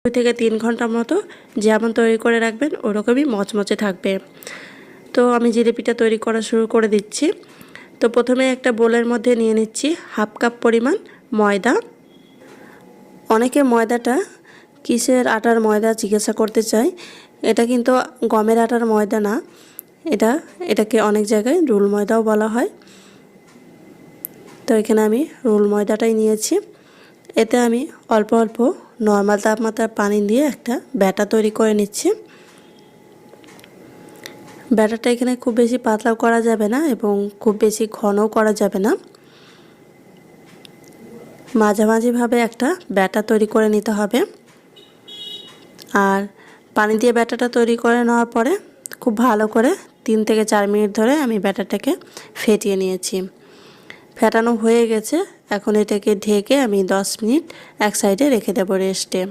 2 থেকে 3 ঘন্টার মতো যেমন তৈরি করে রাখবেন ওরকমই মচমচে থাকবে। তো আমি জিলিপিটা তৈরি করা শুরু করে দিচ্ছি। তো প্রথমে একটা বোলের মধ্যে নিয়ে নিচ্ছি হাফ কাপ পরিমাণ ময়দা। অনেকে ময়দাটা কিসের আটার ময়দা জিজ্ঞাসা করতে চায়। এটা কিন্তু গমের আটার ময়দা না, এটাকে অনেক জায়গায় রুল ময়দাও বলা হয়। তো এখানে আমি রুল ময়দাটাই নিয়েছি। এতে আমি অল্প অল্প নর্মাল তাপমাত্রার পানি দিয়ে একটা ব্যাটার তৈরি করে নিচ্ছি। ব্যাটারটা এখানে খুব বেশি পাতলাও করা যাবে না এবং খুব বেশি ঘনও করা যাবে না, মাঝামাঝিভাবে একটা ব্যাটার তৈরি করে নিতে হবে। আর পানি দিয়ে ব্যাটারটা তৈরি করে নেওয়ার পরে খুব ভালো করে 3 থেকে 4 মিনিট ধরে আমি ব্যাটারটাকে ফেটিয়ে নিয়েছি। ফেটানো হয়ে গেছে, এখন এটাকে ঢেকে আমি 10 মিনিট এক সাইডে রেখে দেবো রেস্টে।